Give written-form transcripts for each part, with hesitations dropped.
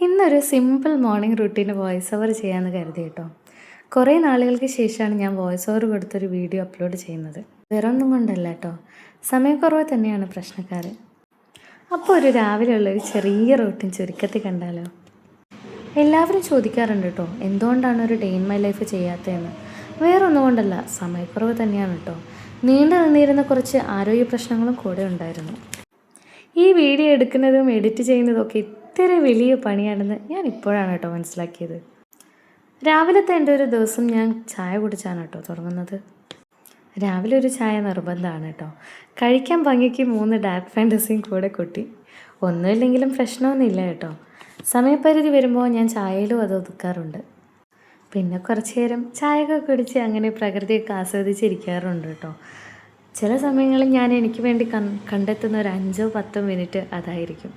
ഇന്നൊരു simple morning റുട്ടീന് voice over ചെയ്യാമെന്ന് കരുതി കേട്ടോ. കുറേ നാളുകൾക്ക് ശേഷമാണ് ഞാൻ വോയിസ് ഓവർ കൊടുത്തൊരു വീഡിയോ അപ്ലോഡ് ചെയ്യുന്നത്. വേറെ ഒന്നും കൊണ്ടല്ല കേട്ടോ, സമയക്കുറവ് തന്നെയാണ് പ്രശ്നക്കാർ. അപ്പോൾ ഒരു രാവിലെയുള്ളൊരു ചെറിയ റൂട്ടീൻ ചുരുക്കത്തിൽ കണ്ടാലോ? എല്ലാവരും ചോദിക്കാറുണ്ട് കേട്ടോ, എന്തുകൊണ്ടാണ് ഒരു ഡേ ഇൻ മൈ ലൈഫ് ചെയ്യാത്തതെന്ന്. വേറെ ഒന്നും കൊണ്ടല്ല, സമയക്കുറവ് തന്നെയാണ് കേട്ടോ. നീണ്ടു നിന്നിരുന്ന കുറച്ച് ആരോഗ്യ പ്രശ്നങ്ങളും കൂടെ ഉണ്ടായിരുന്നു. ഈ വീഡിയോ എടുക്കുന്നതും എഡിറ്റ് ചെയ്യുന്നതും ഒക്കെ ഇത്ര വലിയ പണിയാണെന്ന് ഞാൻ ഇപ്പോഴാണ് കേട്ടോ മനസ്സിലാക്കിയത്. രാവിലത്തെ എൻ്റെ ഒരു ദിവസം ഞാൻ ചായ കുടിച്ചാണ് കേട്ടോ തുടങ്ങുന്നത്. രാവിലെ ഒരു ചായ നിർബന്ധമാണ് കേട്ടോ. കഴിക്കാൻ ഭംഗിക്ക് 3 ഡാർക്ക് ഫാൻറ്റസിയും കൂടെ കൂട്ടി. ഒന്നുമില്ലെങ്കിലും പ്രശ്നമൊന്നുമില്ല കേട്ടോ. സമയപരിധി വരുമ്പോൾ ഞാൻ ചായയിലും അത് ഒതുക്കാറുണ്ട്. പിന്നെ കുറച്ച് നേരം ചായയൊക്കെ കുടിച്ച് അങ്ങനെ പ്രകൃതിയൊക്കെ ആസ്വദിച്ചിരിക്കാറുണ്ട് കേട്ടോ. ചില സമയങ്ങളിൽ ഞാൻ എനിക്ക് വേണ്ടി കണ്ടെത്തുന്ന ഒരു 5-10 മിനിറ്റ് അതായിരിക്കും.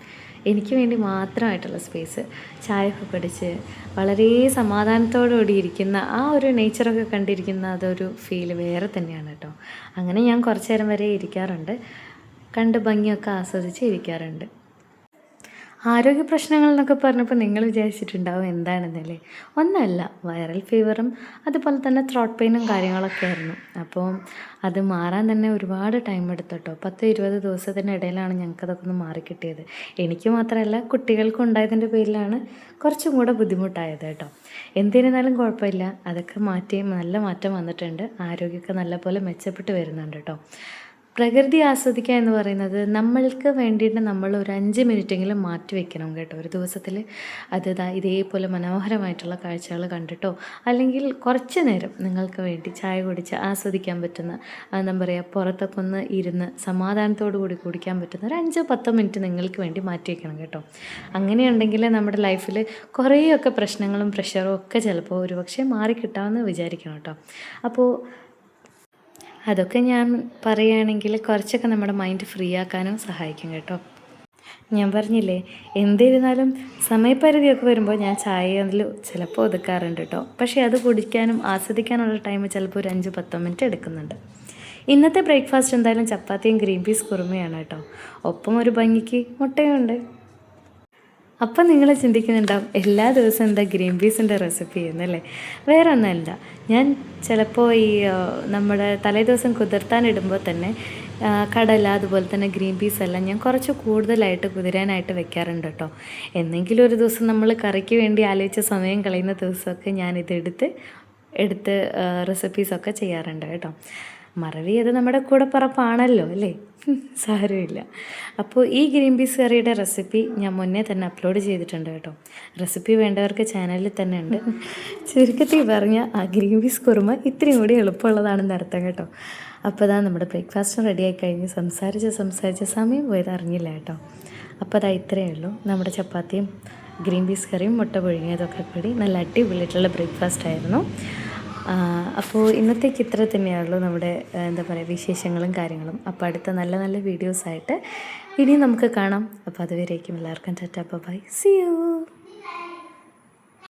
എനിക്ക് വേണ്ടി മാത്രമായിട്ടുള്ള സ്പേസ്. ചായയൊക്കെ കുടിച്ച് വളരെ സമാധാനത്തോടുകൂടി ഇരിക്കുന്ന ആ ഒരു നേച്ചറൊക്കെ കണ്ടിരിക്കുന്ന അതൊരു ഫീൽ വേറെ തന്നെയാണ് കേട്ടോ. അങ്ങനെ ഞാൻ കുറച്ച് നേരം വരെ ഇരിക്കാറുണ്ട്. കണ്ട് ഭംഗിയൊക്കെ ആസ്വദിച്ച് ഇരിക്കാറുണ്ട്. ആരോഗ്യ പ്രശ്നങ്ങൾ എന്നൊക്കെ പറഞ്ഞപ്പോൾ നിങ്ങൾ വിചാരിച്ചിട്ടുണ്ടാവും എന്താണെന്നല്ലേ. ഒന്നല്ല, വൈറൽ ഫീവറും അതുപോലെ തന്നെ ത്രോട്ട് പെയിനും കാര്യങ്ങളൊക്കെ ആയിരുന്നു. അപ്പോൾ അത് മാറാൻ തന്നെ ഒരുപാട് ടൈം എടുത്തു കേട്ടോ. 10-20 ദിവസത്തിൻ്റെ ഇടയിലാണ് ഞങ്ങൾക്കതൊക്കെ ഒന്ന് മാറിക്കിട്ടിയത്. എനിക്ക് മാത്രമല്ല, കുട്ടികൾക്കും ഉണ്ടായതിൻ്റെ പേരിലാണ് കുറച്ചും കൂടെ ബുദ്ധിമുട്ടായത് കേട്ടോ. എന്തിരുന്നാലും കുഴപ്പമില്ല, അതൊക്കെ മാറ്റി നല്ല മാറ്റം വന്നിട്ടുണ്ട്. ആരോഗ്യമൊക്കെ നല്ലപോലെ മെച്ചപ്പെട്ട് വരുന്നുണ്ട് കേട്ടോ. പ്രകൃതി ആസ്വദിക്കുക എന്ന് പറയുന്നത് നമ്മൾക്ക് വേണ്ടിയിട്ട് നമ്മൾ ഒരു 5 മിനിറ്റെങ്കിലും മാറ്റി വെക്കണം കേട്ടോ ഒരു ദിവസത്തിൽ. ഇതേപോലെ മനോഹരമായിട്ടുള്ള കാഴ്ചകൾ കണ്ടിട്ടോ അല്ലെങ്കിൽ കുറച്ച് നേരം നിങ്ങൾക്ക് വേണ്ടി ചായ കുടിച്ച് ആസ്വദിക്കാൻ പറ്റുന്ന, എന്താ പറയുക, പുറത്തൊക്കെ ഒന്ന് ഇരുന്ന് സമാധാനത്തോടു കൂടി കുടിക്കാൻ പറ്റുന്ന ഒരു 5-10 മിനിറ്റ് നിങ്ങൾക്ക് വേണ്ടി മാറ്റി വെക്കണം കേട്ടോ. അങ്ങനെയുണ്ടെങ്കിൽ നമ്മുടെ ലൈഫിൽ കുറേയൊക്കെ പ്രശ്നങ്ങളും പ്രഷറും ഒക്കെ ചിലപ്പോൾ ഒരുപക്ഷെ മാറിക്കിട്ടാമെന്ന് വിചാരിക്കണം കേട്ടോ. അപ്പോൾ അതൊക്കെ ഞാൻ പറയുകയാണെങ്കിൽ കുറച്ചൊക്കെ നമ്മുടെ മൈൻഡ് ഫ്രീ ആക്കാനും സഹായിക്കും കേട്ടോ. ഞാൻ പറഞ്ഞില്ലേ, എന്തിരുന്നാലും സമയപരിധിയൊക്കെ വരുമ്പോൾ ഞാൻ ചായയിൽ ചിലപ്പോൾ ഒതുക്കാറുണ്ട് കേട്ടോ. പക്ഷേ അത് കുടിക്കാനും ആസ്വദിക്കാനുള്ള ടൈം ചിലപ്പോൾ ഒരു 5-10 മിനിറ്റ് എടുക്കുന്നുണ്ട്. ഇന്നത്തെ ബ്രേക്ക്ഫാസ്റ്റ് എന്തായാലും ചപ്പാത്തിയും ഗ്രീൻ പീസ് കുറുമയാണ് കേട്ടോ. ഒപ്പം ഒരു ഭംഗിക്ക് മുട്ടയുണ്ട്. അപ്പം നിങ്ങൾ ചിന്തിക്കുന്നുണ്ടാവും, എല്ലാ ദിവസവും എന്താ ഗ്രീൻ പീസിൻ്റെ റെസിപ്പി എന്നല്ലേ. വേറെ ഒന്നുമല്ല, ഞാൻ ചിലപ്പോൾ നമ്മുടെ തലേദിവസം കുതിർത്താനിടുമ്പോൾ തന്നെ കടല അതുപോലെ തന്നെ ഗ്രീൻ പീസ് എല്ലാം ഞാൻ കുറച്ച് കൂടുതലായിട്ട് കുതിരാനായിട്ട് വെക്കാറുണ്ട് കേട്ടോ. എന്തെങ്കിലും ഒരു ദിവസം നമ്മൾ കറിക്ക് വേണ്ടി ആലോചിച്ച സമയം കളയുന്ന ദിവസമൊക്കെ ഞാനിതെടുത്ത് റെസിപ്പീസൊക്കെ ചെയ്യാറുണ്ട് കേട്ടോ. മറവി അത് നമ്മുടെ കൂടെ പറപ്പാണല്ലോ അല്ലേ, സാരമില്ല. അപ്പോൾ ഈ ഗ്രീൻ പീസ് കറിയുടെ റെസിപ്പി ഞാൻ മുന്നേ തന്നെ അപ്ലോഡ് ചെയ്തിട്ടുണ്ട് കേട്ടോ. റെസിപ്പി വേണ്ടവർക്ക് ചാനലിൽ തന്നെ ഉണ്ട്. ചുരുക്കത്തിൽ പറഞ്ഞാൽ ആ ഗ്രീൻ പീസ് കുറുമ ഇത്രയും കൂടി എളുപ്പമുള്ളതാണെന്ന് അർത്ഥം കേട്ടോ. അപ്പോൾ അതാ നമ്മുടെ ബ്രേക്ക്ഫാസ്റ്റ് റെഡിയായി കഴിഞ്ഞ് സംസാരിച്ച് സമയം പോയത് അറിഞ്ഞില്ല കേട്ടോ. അപ്പോൾ അതാ ഇത്രയേ ഉള്ളൂ. നമ്മുടെ ചപ്പാത്തിയും ഗ്രീൻ പീസ് കറിയും മുട്ട പുഴുങ്ങിയതൊക്കെ കൂടി നല്ല അടിപൊളിയായിട്ടുള്ള ബ്രേക്ക്ഫാസ്റ്റ് ആയിരുന്നു. അപ്പോൾ ഇന്നത്തേക്ക് ഇത്ര തന്നെയുള്ളൂ നമ്മുടെ എന്താ പറയുക വിശേഷങ്ങളും കാര്യങ്ങളും. അപ്പോൾ അടുത്ത നല്ല നല്ല വീഡിയോസായിട്ട് ഇനിയും നമുക്ക് കാണാം. അപ്പോൾ അതുവരേക്കും എല്ലാവർക്കും ടാറ്റാ, ബൈ, സീ യു.